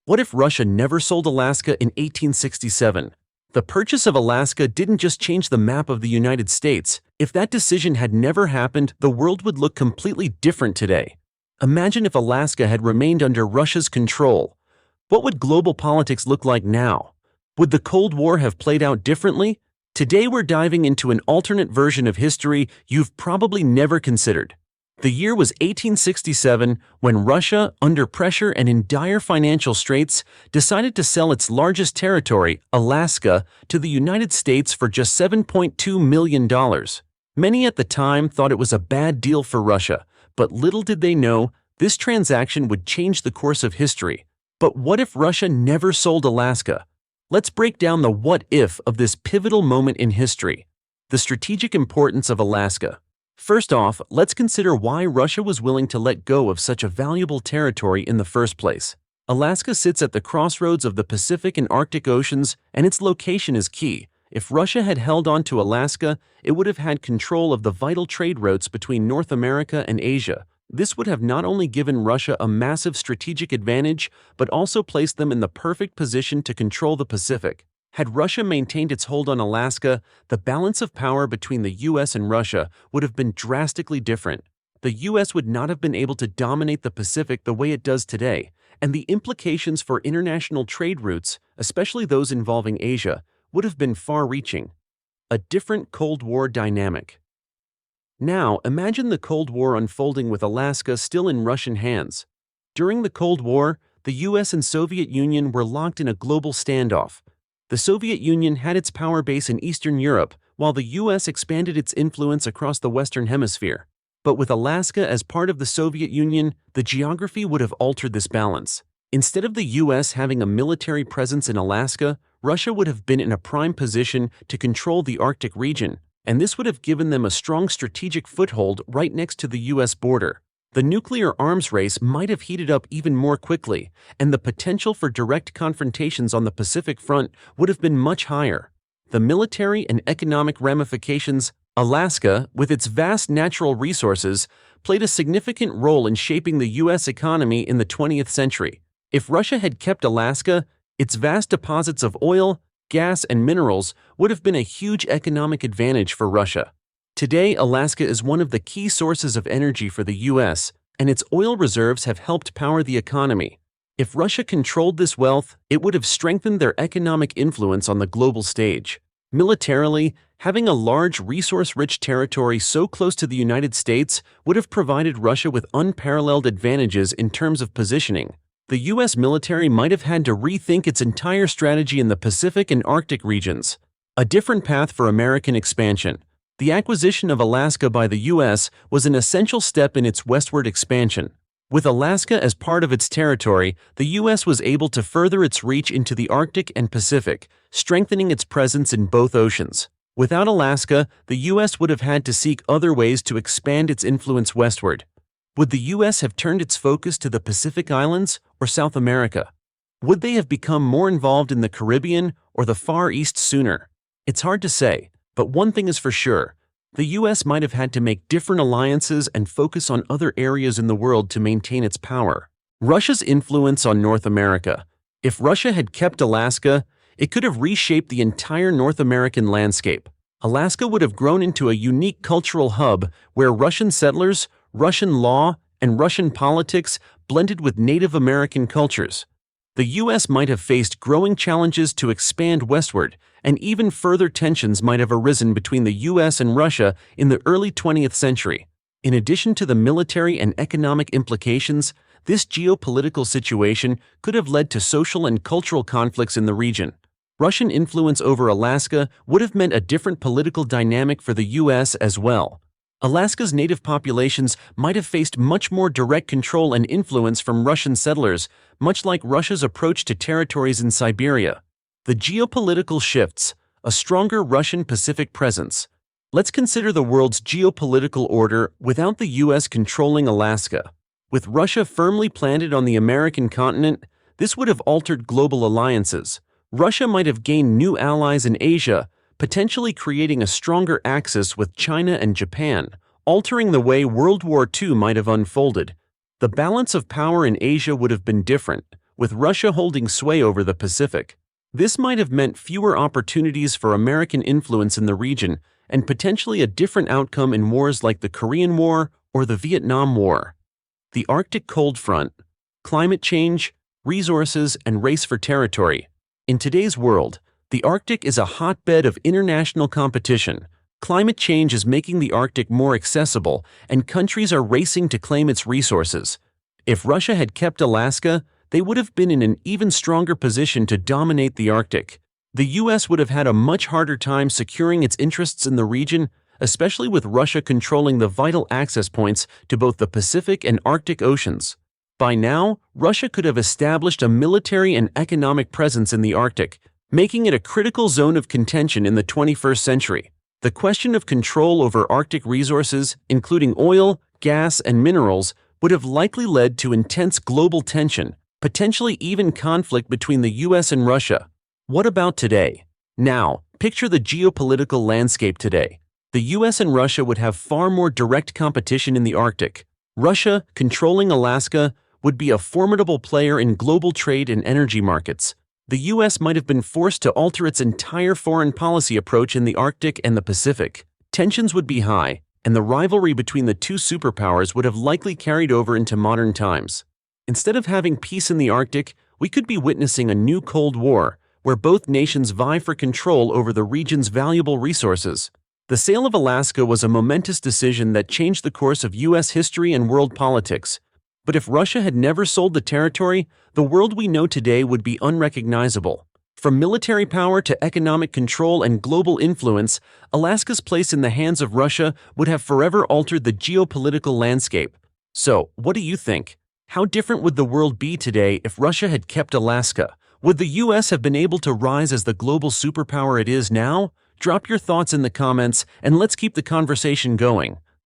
What if Russia never sold Alaska in 1867? The purchase of Alaska didn't just change the map of the United States. If that decision had never happened, the world would look completely different today. Imagine if Alaska had remained under Russia's control. What would global politics look like now? Would the Cold War have played out differently? Today we're diving into an alternate version of history you've probably never considered. The year was 1867 when Russia, under pressure and in dire financial straits, decided to sell its largest territory, Alaska, to the United States for just $7.2 million. Many at the time thought it was a bad deal for Russia, but little did they know this transaction would change the course of history. But what if Russia never sold Alaska? Let's break down the what if of this pivotal moment in history. The strategic importance of Alaska. First off, let's consider why Russia was willing to let go of such a valuable territory in the first place. Alaska sits at the crossroads of the Pacific and Arctic Oceans, and its location is key. If Russia had held on to Alaska, it would have had control of the vital trade routes between North America and Asia. This would have not only given Russia a massive strategic advantage, but also placed them in the perfect position to control the Pacific. Had Russia maintained its hold on Alaska, the balance of power between the US and Russia would have been drastically different. The US would not have been able to dominate the Pacific the way it does today, and the implications for international trade routes, especially those involving Asia, would have been far-reaching. A different Cold War dynamic. Now, imagine the Cold War unfolding with Alaska still in Russian hands. During the Cold War, the US and Soviet Union were locked in a global standoff. The Soviet Union had its power base in Eastern Europe, while the US expanded its influence across the Western Hemisphere. But with Alaska as part of the Soviet Union, the geography would have altered this balance. Instead of the US having a military presence in Alaska, Russia would have been in a prime position to control the Arctic region, and this would have given them a strong strategic foothold right next to the US border. The nuclear arms race might have heated up even more quickly, and the potential for direct confrontations on the Pacific front would have been much higher. The military and economic ramifications. Alaska, with its vast natural resources, played a significant role in shaping the US economy in the 20th century. If Russia had kept Alaska, its vast deposits of oil, gas, and minerals would have been a huge economic advantage for Russia. Today, Alaska is one of the key sources of energy for the US, and its oil reserves have helped power the economy. If Russia controlled this wealth, it would have strengthened their economic influence on the global stage. Militarily, having a large, resource-rich territory so close to the United States would have provided Russia with unparalleled advantages in terms of positioning. The US military might have had to rethink its entire strategy in the Pacific and Arctic regions. A different path for American expansion. The acquisition of Alaska by the US was an essential step in its westward expansion. With Alaska as part of its territory, the US was able to further its reach into the Arctic and Pacific, strengthening its presence in both oceans. Without Alaska, the US would have had to seek other ways to expand its influence westward. Would the US have turned its focus to the Pacific Islands or South America? Would they have become more involved in the Caribbean or the Far East sooner? It's hard to say. But one thing is for sure, the US might have had to make different alliances and focus on other areas in the world to maintain its power. Russia's influence on North America. If Russia had kept Alaska, it could have reshaped the entire North American landscape. Alaska would have grown into a unique cultural hub where Russian settlers, Russian law, and Russian politics blended with Native American cultures. The US might have faced growing challenges to expand westward, and even further tensions might have arisen between the US and Russia in the early 20th century. In addition to the military and economic implications, this geopolitical situation could have led to social and cultural conflicts in the region. Russian influence over Alaska would have meant a different political dynamic for the US as well. Alaska's native populations might have faced much more direct control and influence from Russian settlers, much like Russia's approach to territories in Siberia. The geopolitical shifts, a stronger Russian Pacific presence. Let's consider the world's geopolitical order without the US controlling Alaska. With Russia firmly planted on the American continent, this would have altered global alliances. Russia might have gained new allies in Asia, potentially creating a stronger axis with China and Japan, altering the way World War II might have unfolded. The balance of power in Asia would have been different. with Russia holding sway over the Pacific. This might have meant fewer opportunities for American influence in the region and potentially a different outcome in wars like the Korean War or the Vietnam War. The Arctic cold front, climate change, resources, and race for territory. In today's world, the Arctic is a hotbed of international competition. Climate change is making the Arctic more accessible, and countries are racing to claim its resources. If Russia had kept Alaska, they would have been in an even stronger position to dominate the Arctic. The U.S. would have had a much harder time securing its interests in the region, especially with Russia controlling the vital access points to both the Pacific and Arctic Oceans. By now, Russia could have established a military and economic presence in the Arctic, making it a critical zone of contention in the 21st century. The question of control over Arctic resources, including oil, gas, and minerals, would have likely led to intense global tension, potentially even conflict between the US and Russia. What about today? Now, picture the geopolitical landscape today. The US and Russia would have far more direct competition in the Arctic. Russia, controlling Alaska, would be a formidable player in global trade and energy markets. The US might have been forced to alter its entire foreign policy approach in the Arctic and the Pacific. Tensions would be high, and the rivalry between the two superpowers would have likely carried over into modern times. Instead of having peace in the Arctic, we could be witnessing a new Cold War, where both nations vie for control over the region's valuable resources. The sale of Alaska was a momentous decision that changed the course of US history and world politics. But if Russia had never sold the territory, the world we know today would be unrecognizable. From military power to economic control and global influence, Alaska's place in the hands of Russia would have forever altered the geopolitical landscape. So, what do you think? How different would the world be today if Russia had kept Alaska? Would the US have been able to rise as the global superpower it is now? Drop your thoughts in the comments and let's keep the conversation going.